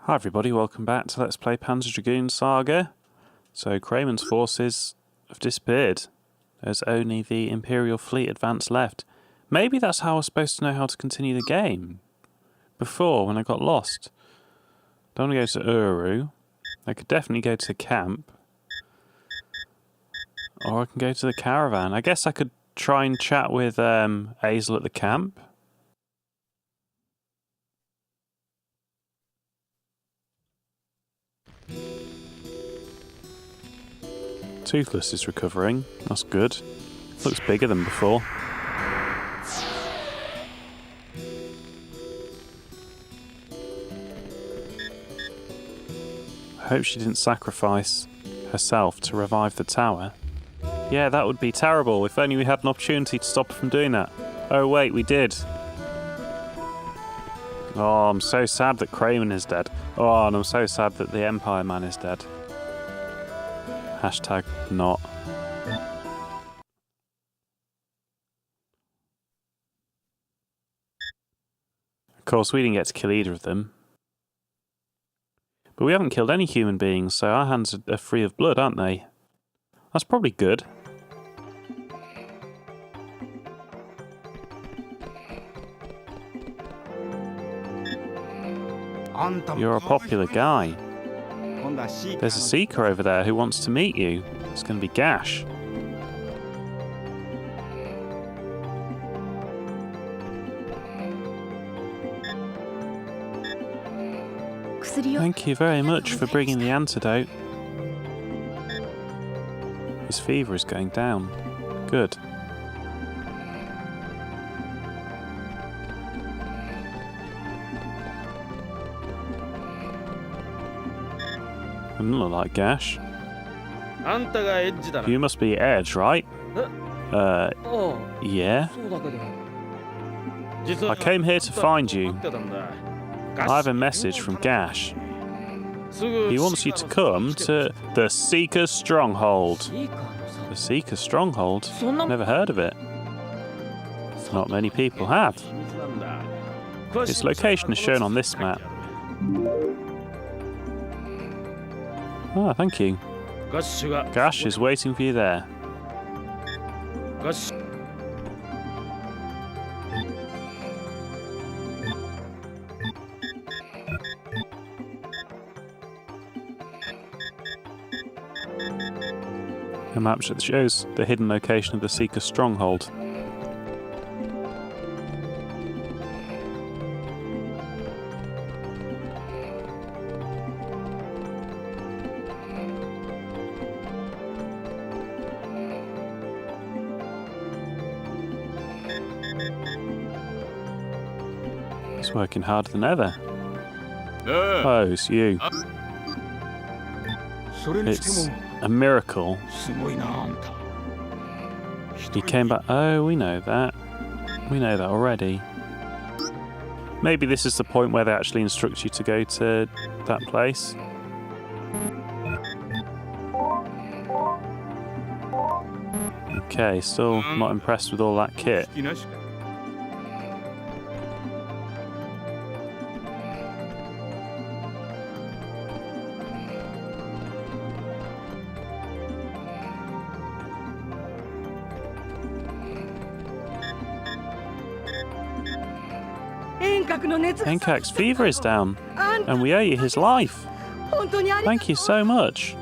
Hi everybody, welcome back to Let's Play Panzer Dragoon Saga. So Kramer's forces have disappeared. There's only the Imperial fleet advance left. Maybe that's how I was supposed to know how to continue the game. Before, when I got lost. Don't want to go to Uru. I could definitely go to the camp. Or I can go to the caravan. I guess I could try and chat with Hazel at the camp. Toothless is recovering. That's good. Looks bigger than before. I hope she didn't sacrifice herself to revive the tower. Yeah, that would be terrible. If only we had an opportunity to stop her from doing that. Oh wait, we did. Oh, I'm so sad that Kramer is dead. Oh, and I'm so sad that the Empire Man is dead. Hashtag not. Of course, we didn't get to kill either of them. But we haven't killed any human beings, so our hands are free of blood, aren't they? That's probably good. You're a popular guy. There's a seeker over there who wants to meet you. It's going to be Gash. Thank you very much for bringing the antidote. His fever is going down. Good. I don't look like Gash. You must be Edge, right? Yeah? I came here to find you. I have a message from Gash. He wants you to come to the Seeker Stronghold. The Seeker Stronghold? Never heard of it. Not many people have. Its location is shown on this map. Ah, thank you. Gash is waiting for you there. A map shows the hidden location of the Seeker Stronghold. He's working harder than ever. Oh, it's you. It's a miracle. He came back. Oh, we know that. We know that already. Maybe this is the point where they actually instruct you to go to that place. Okay, still not impressed with all that kit. Enkak's fever is down, and we owe you his life. Thank you so much.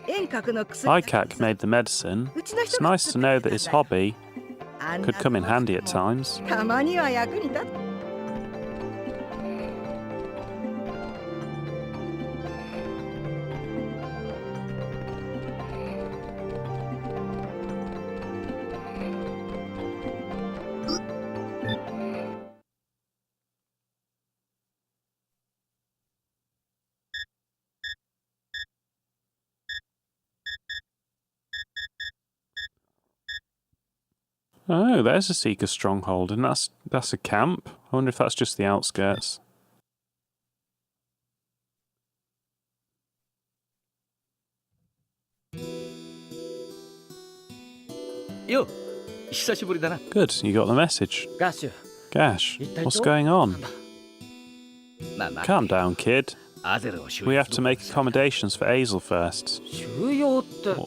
Enkak made the medicine. It's nice to know that his hobby could come in handy at times. Oh, there's a Seeker Stronghold, and that's a camp. I wonder if that's just the outskirts. Good, you got the message. Gash, what's going on? Calm down, kid. We have to make accommodations for Azel first.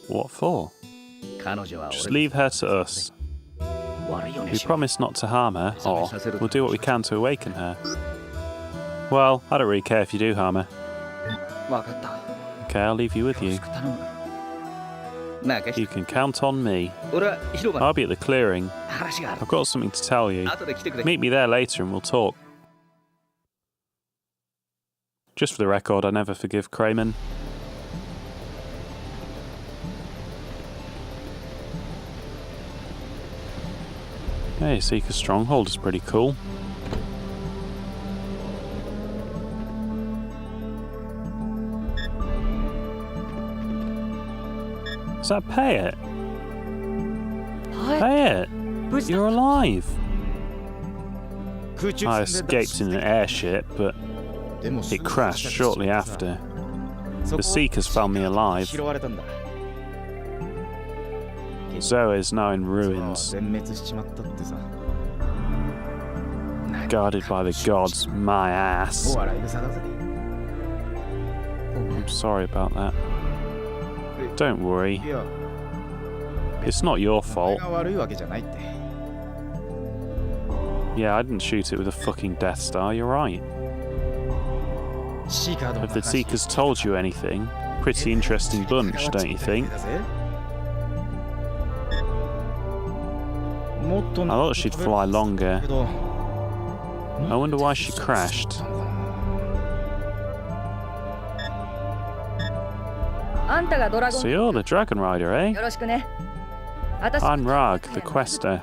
What for? Just leave her to us. We promise not to harm her, or we'll do what we can to awaken her. Well, I don't really care if you do harm her. Okay, I'll leave you with you. You can count on me. I'll be at the clearing. I've got something to tell you. Meet me there later and we'll talk. Just for the record, I never forgive Kramen. Hey, Seeker's Stronghold is pretty cool. Does that pay it? Pay it! You're alive! I escaped in an airship, but it crashed shortly after. The Seekers found me alive. Zoe is now in ruins. Guarded by the gods, my ass. I'm sorry about that. Don't worry. It's not your fault. Yeah, I didn't shoot it with a fucking Death Star, you're right. Have the Seekers told you anything? Pretty interesting bunch, don't you think? I thought she'd fly longer. I wonder why she crashed. So you're the Dragon Rider, eh? I'm Rag, the Quester.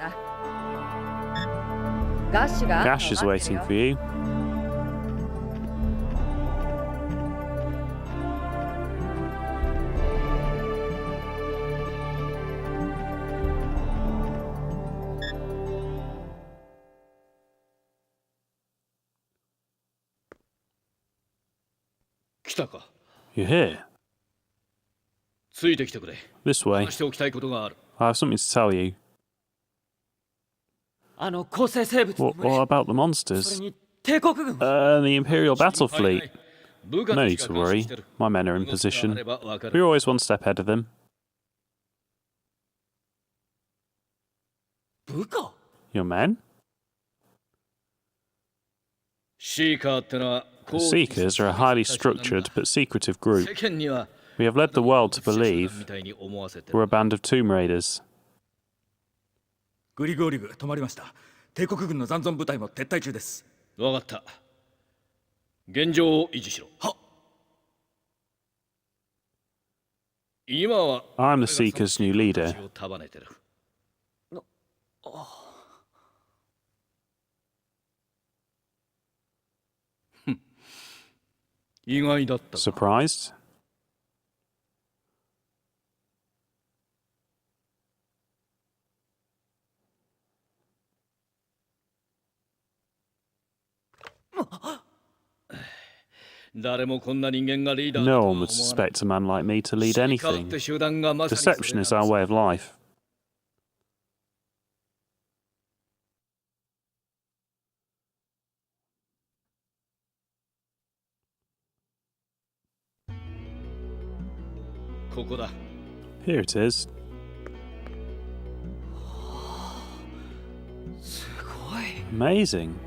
Gash is waiting for you. You're here. This way. I have something to tell you. What about the monsters? The Imperial Battle Fleet. No need to worry. My men are in position. We're always one step ahead of them. Your men? The Seekers are a highly structured but secretive group. We have led the world to believe we're a band of tomb raiders. I'm the Seekers' new leader. Surprised? No one would suspect a man like me to lead anything. Deception is our way of life. Here it is. Amazing.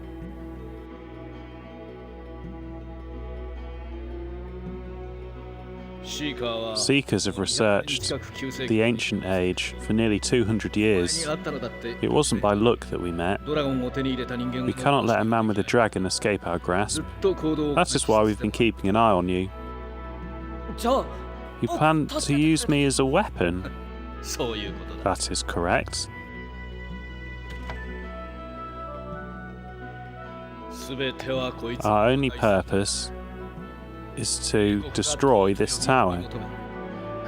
Seekers have researched the ancient age for nearly 200 years. It wasn't by luck that we met. We cannot let a man with a dragon escape our grasp. That is why we've been keeping an eye on you. You plan to use me as a weapon? That is correct. Our only purpose is to destroy this tower.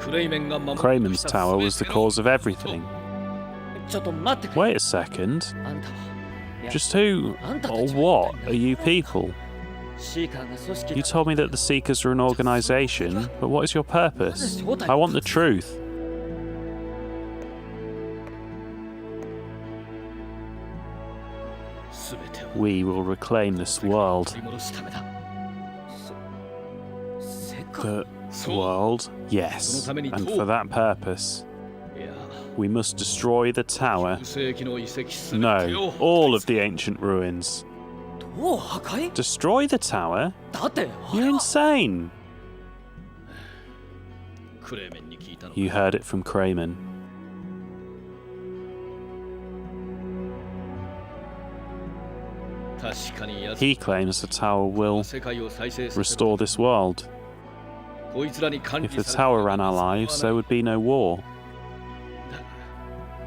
Kramen's tower was the cause of everything. Wait a second. Just who or what are you people? You told me that the Seekers are an organisation, but what is your purpose? I want the truth. We will reclaim this world. The world? Yes. And for that purpose, we must destroy the tower. No, all of the ancient ruins. Destroy the tower? You're insane. You heard it from Kramen. He claims the tower will restore this world. If the tower ran our lives, there would be no war.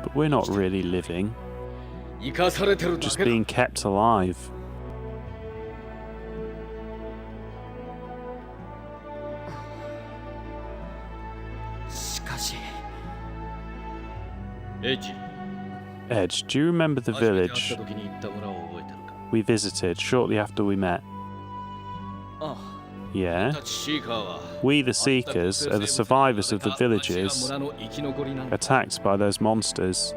But we're not really living, just being kept alive. Edge, do you remember the village we visited shortly after we met? Yeah? We, the Seekers, are the survivors of the villages attacked by those monsters.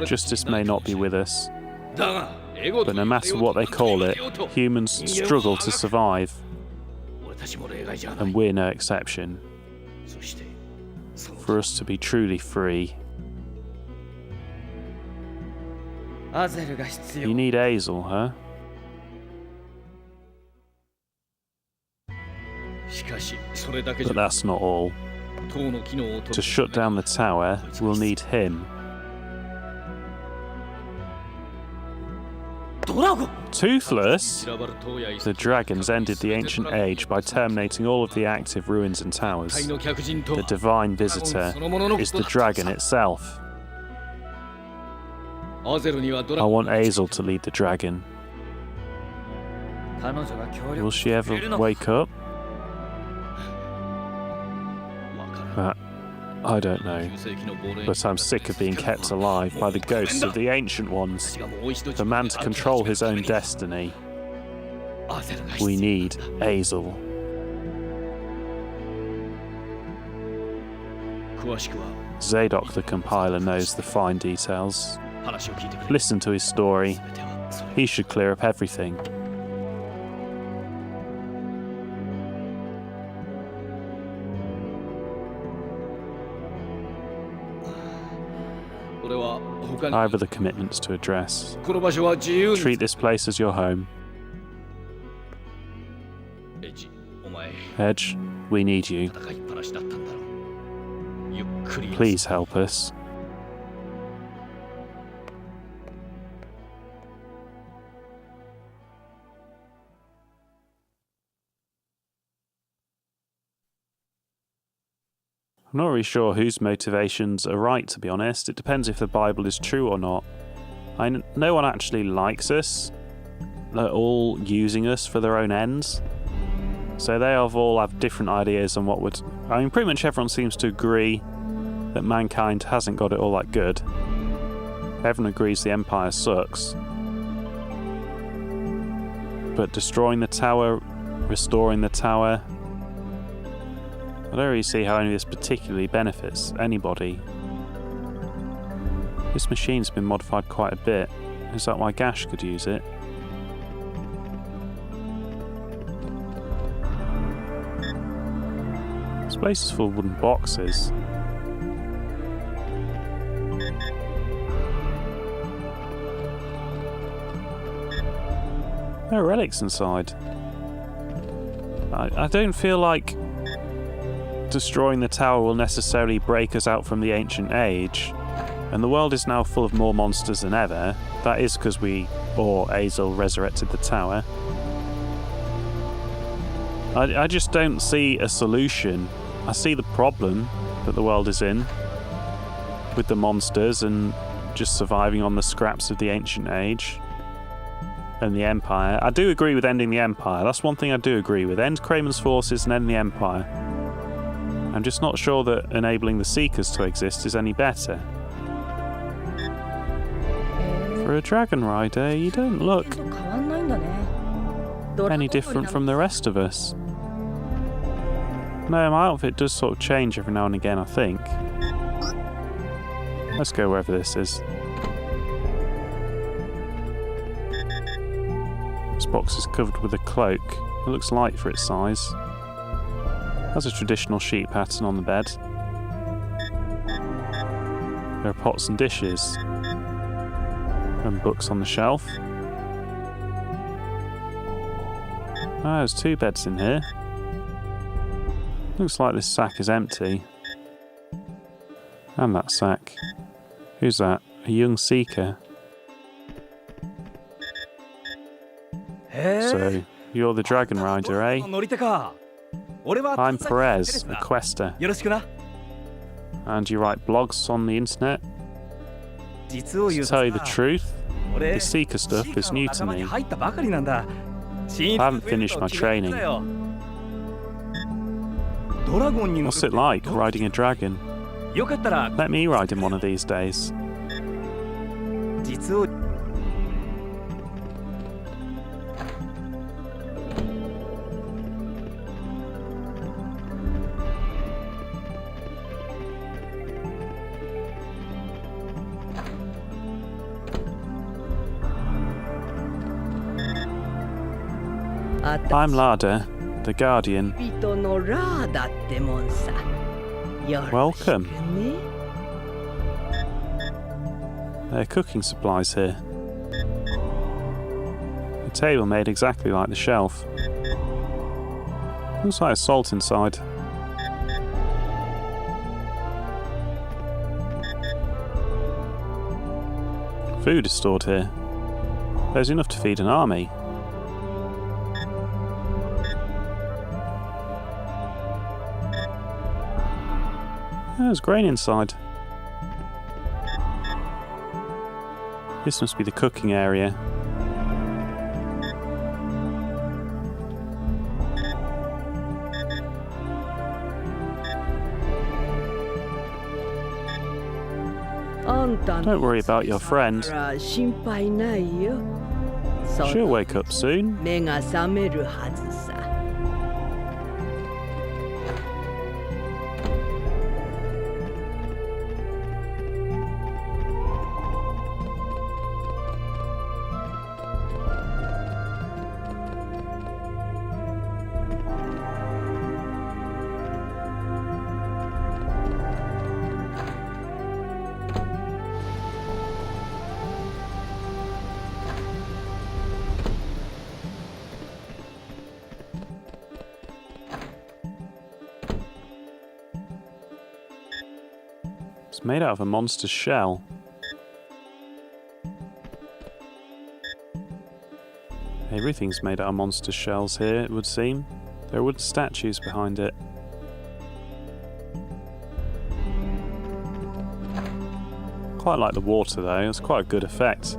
Justice may not be with us, but no matter what they call it, humans struggle to survive, and we're no exception. For us to be truly free, you need Hazel, huh? But that's not all. To shut down the tower, we'll need him. Toothless? The dragons ended the ancient age by terminating all of the active ruins and towers. The divine visitor is the dragon itself. I want Hazel to lead the dragon. Will she ever wake up? I don't know, but I'm sick of being kept alive by the ghosts of the Ancient Ones. The man to control his own destiny. We need Hazel. Zadok the compiler knows the fine details. Listen to his story. He should clear up everything. I have other commitments to address. Treat this place as your home. Edge, we need you. Please help us. I'm not really sure whose motivations are right, to be honest. It depends if the Bible is true or not. No one actually likes us. They're all using us for their own ends. So they all have different ideas on what would... I mean, pretty much everyone seems to agree that mankind hasn't got it all that good. Everyone agrees the Empire sucks. But destroying the tower, restoring the tower... I don't really see how any of this particularly benefits anybody. This machine's been modified quite a bit. Is that why Gash could use it? This place is full of wooden boxes. There are relics inside. I don't feel like destroying the tower will necessarily break us out from the ancient age, and the world is now full of more monsters than ever. That is because Hazel resurrected the tower. I just don't see a solution. I see the problem that the world is in with the monsters and just surviving on the scraps of the ancient age and the Empire. I do agree with ending the Empire. That's one thing I do agree with. End Kramen's forces and end the Empire. I'm just not sure that enabling the Seekers to exist is any better. For a dragon rider, you don't look any different from the rest of us. No, my outfit does sort of change every now and again, I think. Let's go wherever this is. This box is covered with a cloak. It looks light for its size. Has a traditional sheet pattern on the bed. There are pots and dishes. And books on the shelf. Ah, there's 2 beds in here. Looks like this sack is empty. And that sack. Who's that? A young seeker. So, you're the dragon rider, eh? I'm Perez, a quester. And you write blogs on the internet? To tell you the truth, the seeker stuff is new to me. I haven't finished my training. What's it like, riding a dragon? Let me ride him one of these days. I'm Lada, the Guardian. Welcome. There are cooking supplies here. A table made exactly like the shelf. Looks like there's salt inside. Food is stored here. There's enough to feed an army. There's grain inside. This must be the cooking area. Don't worry about your friend. She'll wake up soon. It's made out of a monster's shell. Everything's made out of monster shells here, it would seem. There are wooden statues behind it. Quite like the water though, it's quite a good effect.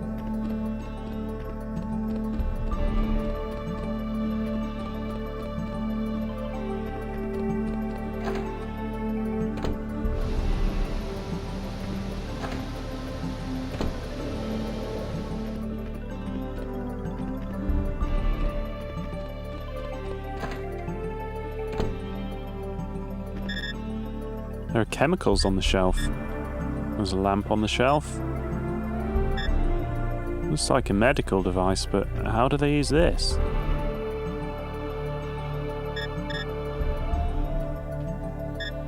There are chemicals on the shelf. There's a lamp on the shelf. Looks like a medical device, but how do they use this?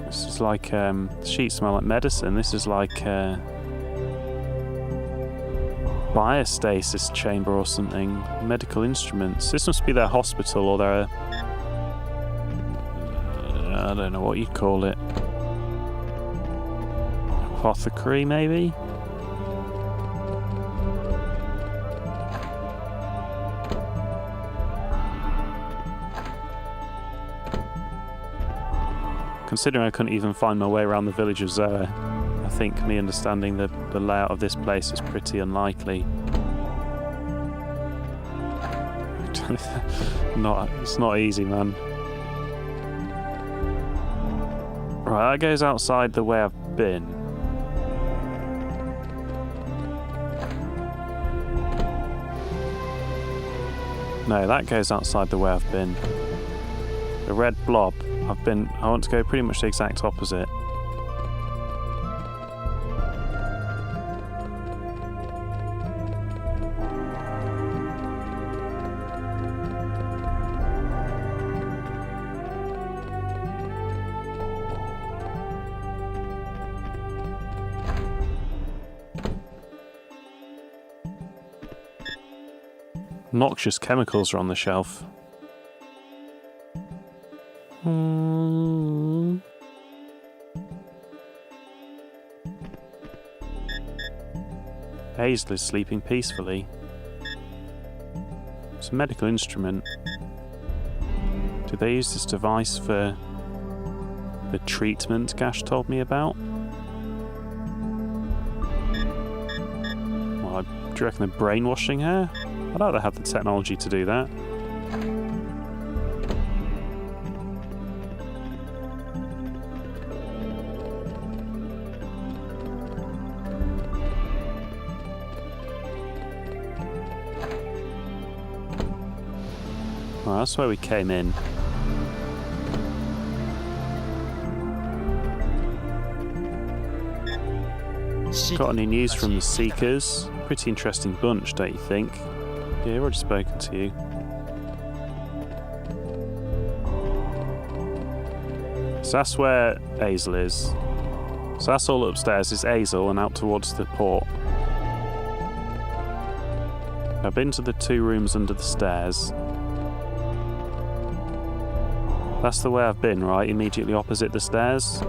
This is like, sheets smell like medicine. This is like biostasis chamber or something. Medical instruments. This must be their hospital or their... I don't know what you'd call it. Apothecary, maybe? Considering I couldn't even find my way around the village of Zoa, I think me understanding the layout of this place is pretty unlikely. It's not easy, man. Right, that goes outside the way I've been. No, that goes outside the way I've been. The red blob. I want to go pretty much the exact opposite. Noxious chemicals are on the shelf. Hazel is sleeping peacefully. It's a medical instrument. Do they use this device for the treatment Gash told me about? Well, do you reckon they're brainwashing her? I doubt they have the technology to do that. Well, that's where we came in. Got any news from the Seekers? Pretty interesting bunch, don't you think? Yeah, I've already spoken to you. So that's where Hazel is. So that's all upstairs is Hazel and out towards the port. I've been to the 2 rooms under the stairs. That's the way I've been, right? Immediately opposite the stairs.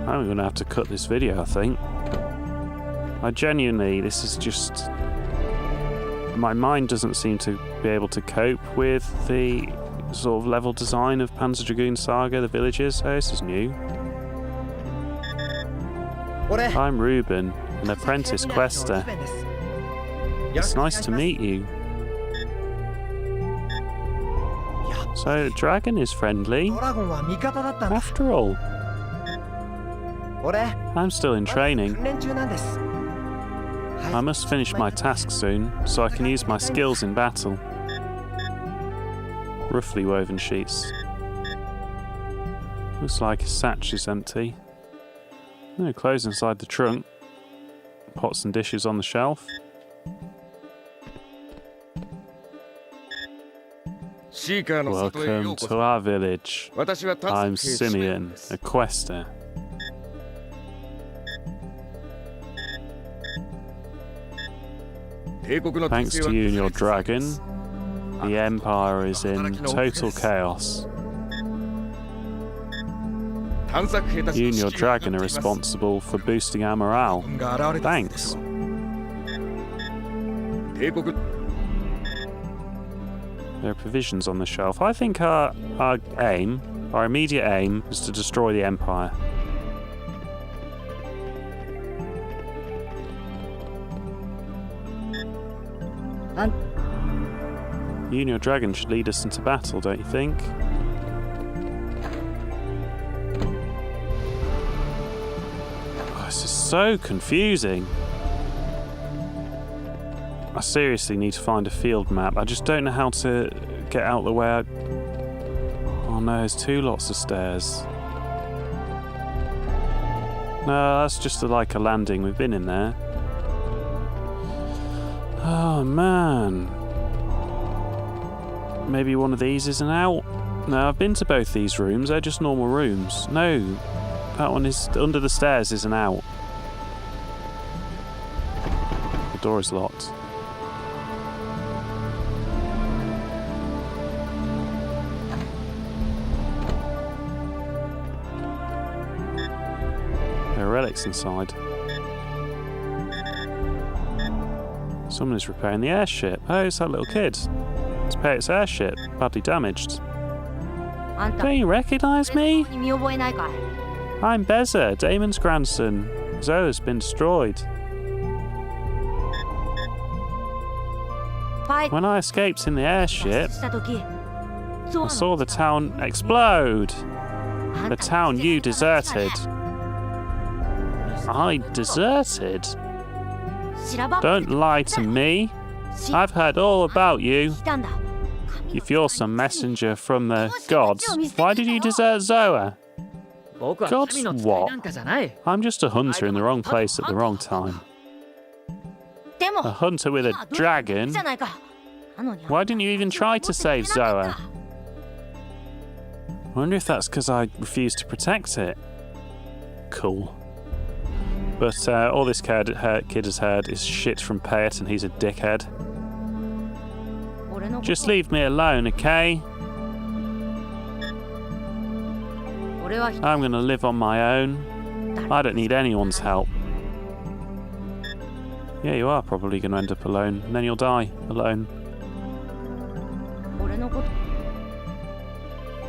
I'm going to have to cut this video, I think. This is just... My mind doesn't seem to be able to cope with the sort of level design of Panzer Dragoon Saga, the villages. Oh, this is new. I'm Ruben, an apprentice quester. It's nice to meet you. So, the dragon is friendly. After all. I'm still in training. I must finish my task soon, so I can use my skills in battle. Roughly woven sheets. Looks like his satch is empty. No clothes inside the trunk. Pots and dishes on the shelf. Welcome to our village. I'm Simeon, a quester. Thanks to you and your dragon, the Empire is in total chaos. You and your dragon are responsible for boosting our morale. Thanks. There are provisions on the shelf. I think our immediate aim is to destroy the Empire. You and your dragon should lead us into battle, don't you think? Oh, this is so confusing. I seriously need to find a field map. I just don't know how to get out the way. Oh no, there's 2 lots of stairs. No, that's just like a landing. We've been in there. Oh man. Maybe one of these is an out? No, I've been to both these rooms. They're just normal rooms. No, that one is under the stairs is an out. The door is locked. There are relics inside. Someone is repairing the airship. Oh, it's that little kid. Let's pay its airship. Badly damaged. Don't you recognise me? I'm Beza, Damon's grandson. Zoa's been destroyed. When I escaped in the airship, I saw the town explode. The town you deserted. I deserted? Don't lie to me. I've heard all about you. If you're some messenger from the gods, why did you desert Zoa? Gods what? I'm just a hunter in the wrong place at the wrong time. A hunter with a dragon? Why didn't you even try to save Zoa? I wonder if that's because I refused to protect it. Cool. But all this kid has heard is shit from Payet, and he's a dickhead. Just leave me alone, okay? I'm gonna live on my own. I don't need anyone's help. Yeah, you are probably gonna end up alone, and then you'll die alone.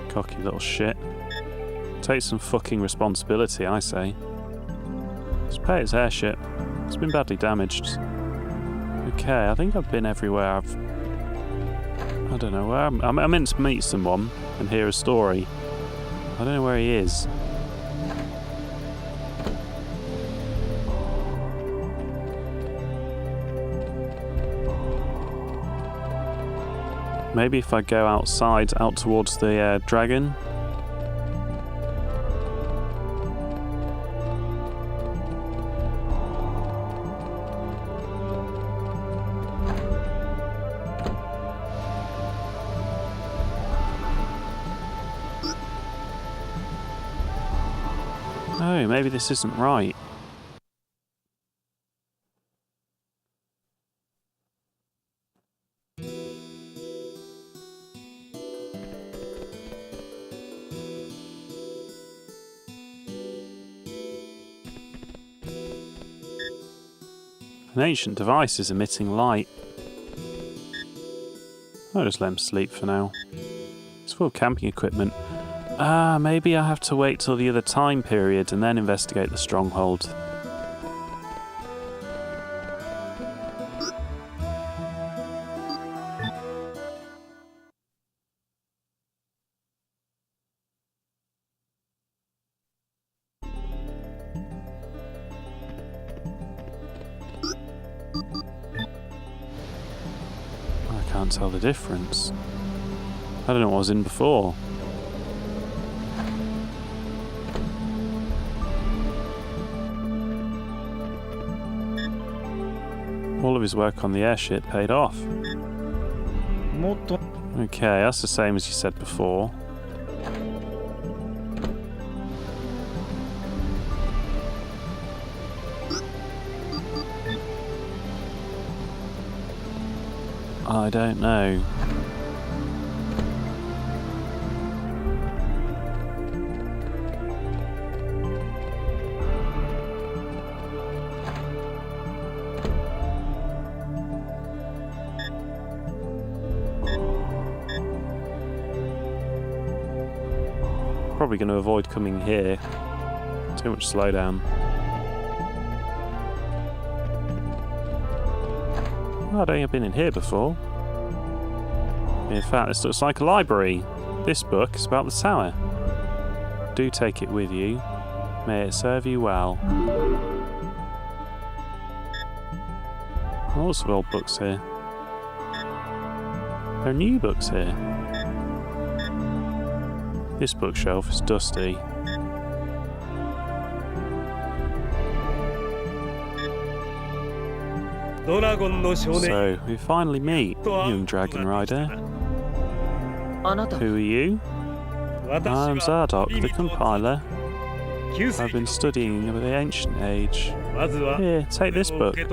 Cocky little shit. Take some fucking responsibility, I say. Let's pay its airship. It's been badly damaged. Okay, I think I've been everywhere. I don't know where I'm meant to meet someone and hear a story. I don't know where he is. Maybe if I go outside, out towards the dragon. Oh, maybe this isn't right. An ancient device is emitting light. I'll just let him sleep for now. It's full of camping equipment. Maybe I have to wait till the other time period and then investigate the stronghold. I can't tell the difference. I don't know what was in before. All of his work on the airship paid off. Okay, that's the same as you said before. I don't know. Probably going to avoid coming here. Too much slowdown. Oh, I don't think I've been in here before. In fact, this looks like a library. This book is about the tower. Do take it with you. May it serve you well. Lots of old books here. There are new books here. This bookshelf is dusty. So, we finally meet, young dragon rider. Who are you? I'm Zadok, the compiler. I've been studying the ancient age. Here, take this book. It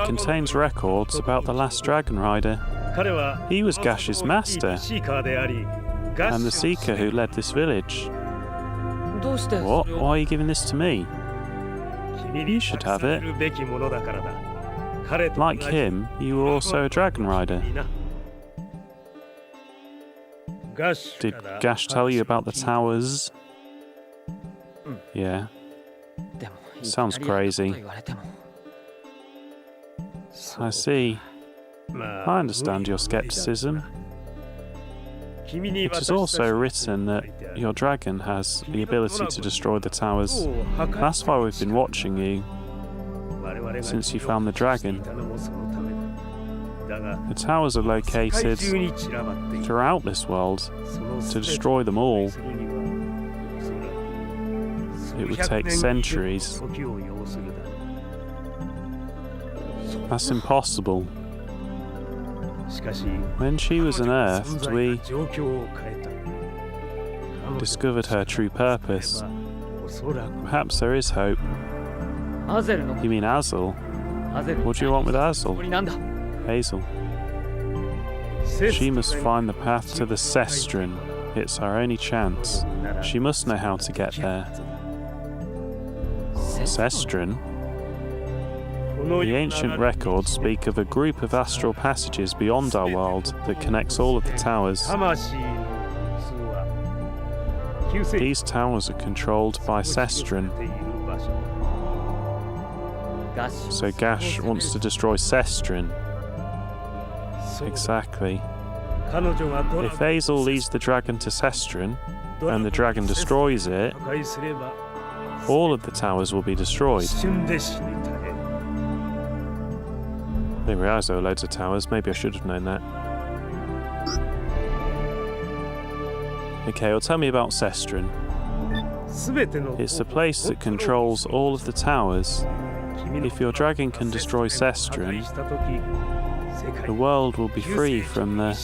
contains records about the last dragon rider. He was Gash's master, and the seeker who led this village. What? Why are you giving this to me? You should have it. Like him, you were also a dragon rider. Did Gash tell you about the towers? Yeah. Sounds crazy. I see. I understand your skepticism. It is also written that your dragon has the ability to destroy the towers. That's why we've been watching you, since you found the dragon. The towers are located throughout this world. To destroy them all, it would take centuries. That's impossible. When she was unearthed, we discovered her true purpose. Perhaps there is hope. You mean Azel? What do you want with Azel? Hazel. She must find the path to the Cestrin. It's our only chance. She must know how to get there. Cestrin? The ancient records speak of a group of astral passages beyond our world that connects all of the towers. These towers are controlled by Cestrin. So Gash wants to destroy Cestrin. Exactly. If Hazel leads the dragon to Cestrin, and the dragon destroys it, all of the towers will be destroyed. I didn't realise there were loads of towers. Maybe I should have known that. Okay, well, tell me about Cestrin. It's the place that controls all of the towers. If your dragon can destroy Cestrin, the world will be free from the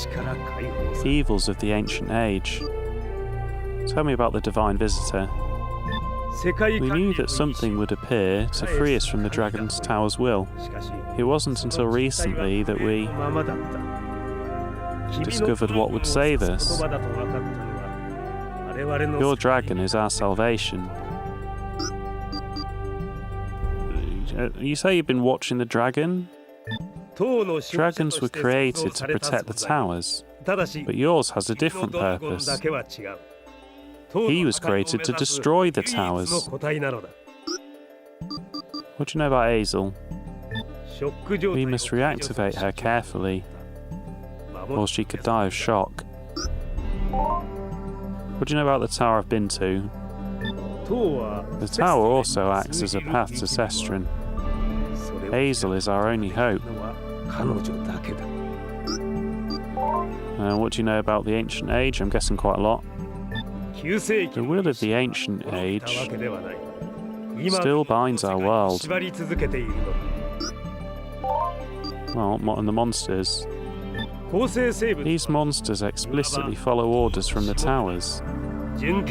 evils of the ancient age. Tell me about the divine visitor. We knew that something would appear to free us from the dragon's tower's will. It wasn't until recently that we discovered what would save us. Your dragon is our salvation. You say you've been watching the dragon? Dragons were created to protect the towers, but yours has a different purpose. He was created to destroy the towers. What do you know about Hazel? We must reactivate her carefully, or she could die of shock. What do you know about the tower I've been to? The tower also acts as a path to Cestrin. Hazel is our only hope. What do you know about the ancient age? I'm guessing quite a lot. The will of the ancient age still binds our world. Well, and the monsters. These monsters explicitly follow orders from the towers.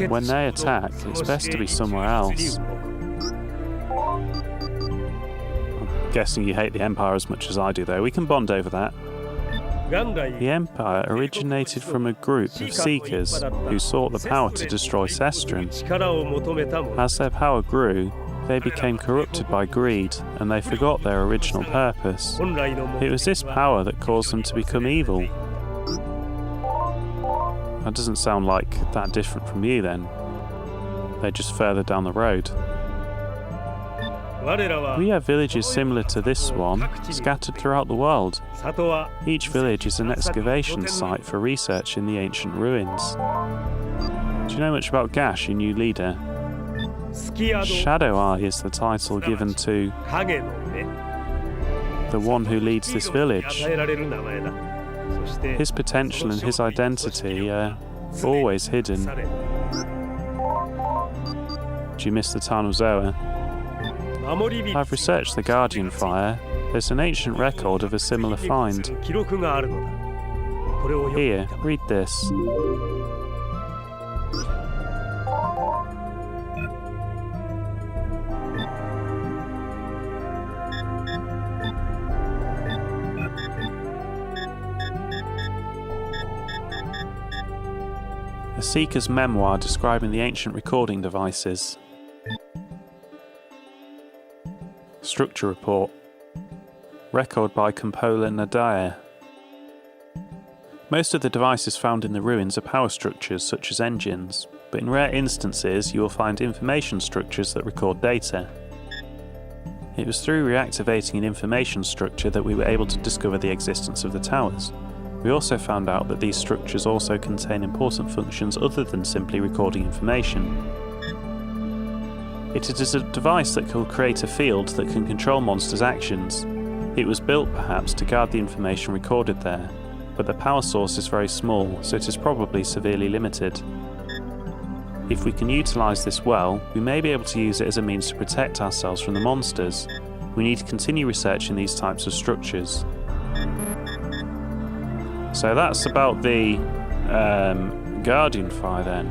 When they attack, it's best to be somewhere else. I'm guessing you hate the Empire as much as I do, though. We can bond over that. The Empire originated from a group of Seekers who sought the power to destroy Cestrin. As their power grew, they became corrupted by greed, and they forgot their original purpose. It was this power that caused them to become evil. That doesn't sound like that different from you, then. They're just further down the road. We have villages similar to this one, scattered throughout the world. Each village is an excavation site for research in the ancient ruins. Do you know much about Gash, your new leader? Shadow Eye is the title given to the one who leads this village. His potential and his identity are always hidden. Do you miss the town of Zoa? I've researched the Guardian Fire. There's an ancient record of a similar find. Here, read this. A Seeker's memoir describing the ancient recording devices. Structure report. Record by Compola Nadaya. Most of the devices found in the ruins are power structures such as engines, but in rare instances you will find information structures that record data. It was through reactivating an information structure that we were able to discover the existence of the towers. We also found out that these structures also contain important functions other than simply recording information. It is a device that can create a field that can control monsters' actions. It was built perhaps to guard the information recorded there, but the power source is very small, so it is probably severely limited. If we can utilise this well, we may be able to use it as a means to protect ourselves from the monsters. we need to continue researching these types of structures. So that's about the Guardian Fire then.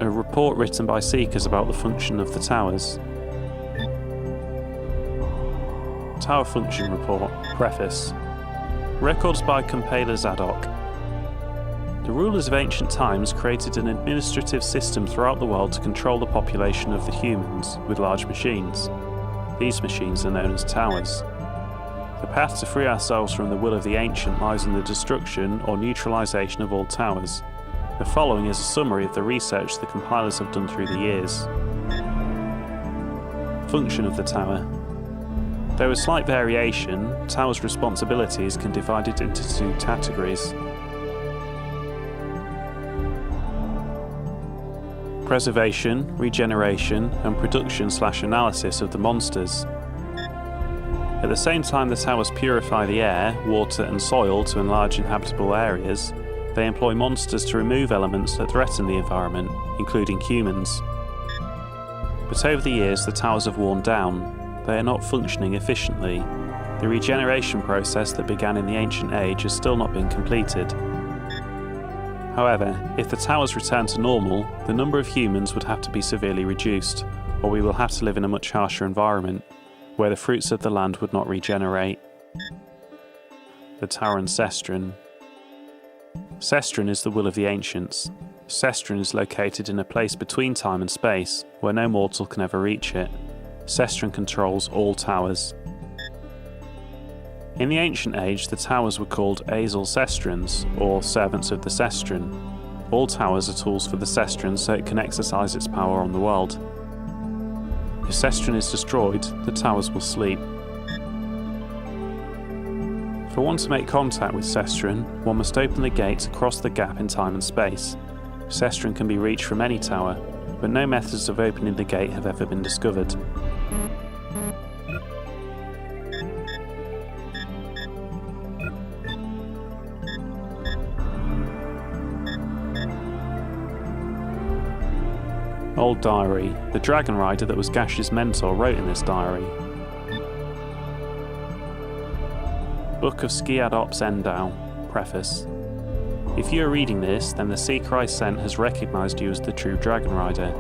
A report written by Seekers about the function of the towers. Tower Function Report. Preface. Records by Compiler Zadok. The rulers of ancient times created an administrative system throughout the world to control the population of the humans with large machines. These machines are known as towers. The path to free ourselves from the will of the ancient lies in the destruction or neutralization of all towers. The following is a summary of the research the compilers have done through the years. Function of the tower. Though with slight variation, towers' responsibilities can be divided into two categories. Preservation, regeneration, and production/analysis of the monsters. At the same time the towers purify the air, water and soil to enlarge inhabitable areas, they employ monsters to remove elements that threaten the environment, including humans. But over the years the towers have worn down. They are not functioning efficiently. The regeneration process that began in the ancient age has still not been completed. However, if the towers return to normal, the number of humans would have to be severely reduced, or we will have to live in a much harsher environment, where the fruits of the land would not regenerate. The Tower and Cestron. Cestron is the will of the ancients. Cestron is located in a place between time and space, where no mortal can ever reach it. Cestron controls all towers. In the ancient age, the towers were called Azel Cestrons, or Servants of the Cestron. All towers are tools for the Cestron so it can exercise its power on the world. If Cestron is destroyed, the towers will sleep. For one to make contact with Cestron, one must open the gate across the gap in time and space. Cestron can be reached from any tower, but no methods of opening the gate have ever been discovered. Old diary. The Dragon Rider that was Gash's mentor wrote in this diary. Book of Skiad Ops Endau. Preface. If you are reading this, then the Seeker I sent has recognised you as the true Dragon Rider.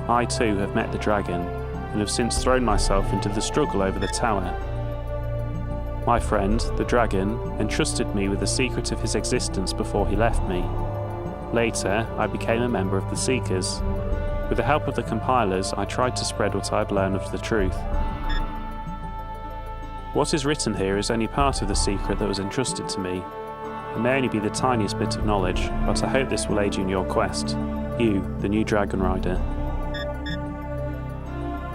I too have met the dragon, and have since thrown myself into the struggle over the tower. My friend, the dragon, entrusted me with the secret of his existence before he left me. Later, I became a member of the Seekers. With the help of the compilers, I tried to spread what I had learned of the truth. What is written here is only part of the secret that was entrusted to me. It may only be the tiniest bit of knowledge, but I hope this will aid you in your quest. You, the new Dragon Rider.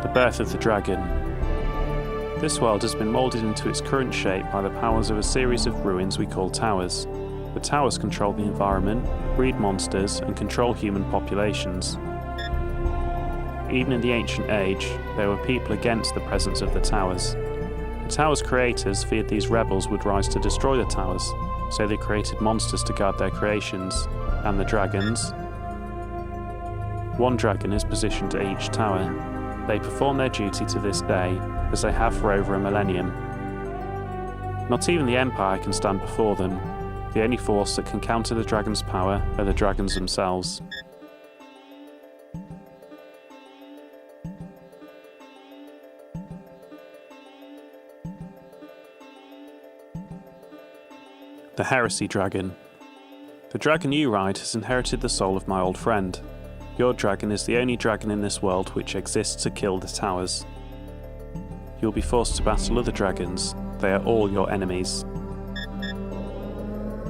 The birth of the dragon. This world has been moulded into its current shape by the powers of a series of ruins we call towers. The towers control the environment, breed monsters, and control human populations. Even in the ancient age, there were people against the presence of the towers. The towers' creators feared these rebels would rise to destroy the towers, so they created monsters to guard their creations, and the dragons. One dragon is positioned at each tower. They perform their duty to this day, as they have for over a millennium. Not even the Empire can stand before them. The only force that can counter the dragon's power are the dragons themselves. The Heresy Dragon. The dragon you ride has inherited the soul of my old friend. Your dragon is the only dragon in this world which exists to kill the towers. You will be forced to battle other dragons. They are all your enemies.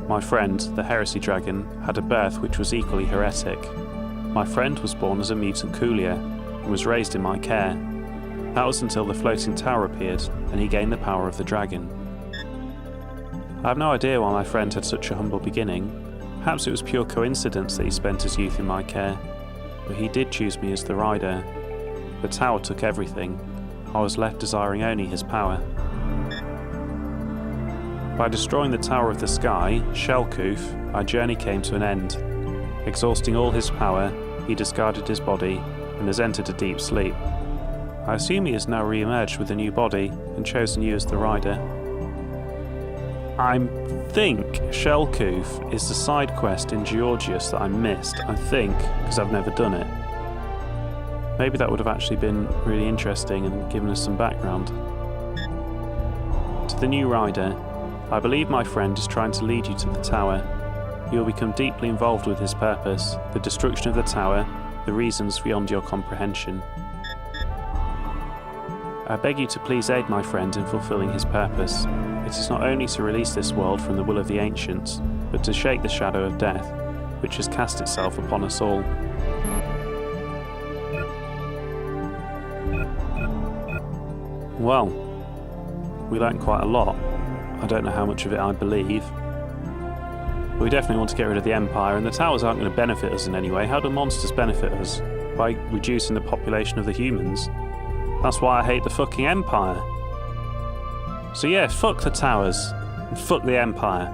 My friend, the Heresy Dragon, had a birth which was equally heretic. My friend was born as a mutant courier and was raised in my care. That was until the floating tower appeared and he gained the power of the dragon. I have no idea why my friend had such a humble beginning. Perhaps it was pure coincidence that he spent his youth in my care, but he did choose me as the rider. The tower took everything. I was left desiring only his power. By destroying the Tower of the Sky, Shellcoof, our journey came to an end. Exhausting all his power, he discarded his body and has entered a deep sleep. I assume he has now re-emerged with a new body and chosen you as the rider. I think Shellcoof is the side quest in Georgius that I missed, I think, because I've never done it. Maybe that would have actually been really interesting and given us some background. To the new rider, I believe my friend is trying to lead you to the tower. You will become deeply involved with his purpose, the destruction of the tower, the reasons beyond your comprehension. I beg you to please aid my friend in fulfilling his purpose. It is not only to release this world from the will of the ancients, but to shake the shadow of death, which has cast itself upon us all. Well, we learned quite a lot. I don't know how much of it I believe. But we definitely want to get rid of the Empire, and the towers aren't going to benefit us in any way. How do monsters benefit us? By reducing the population of the humans. That's why I hate the fucking Empire. So yeah, fuck the towers, and fuck the Empire.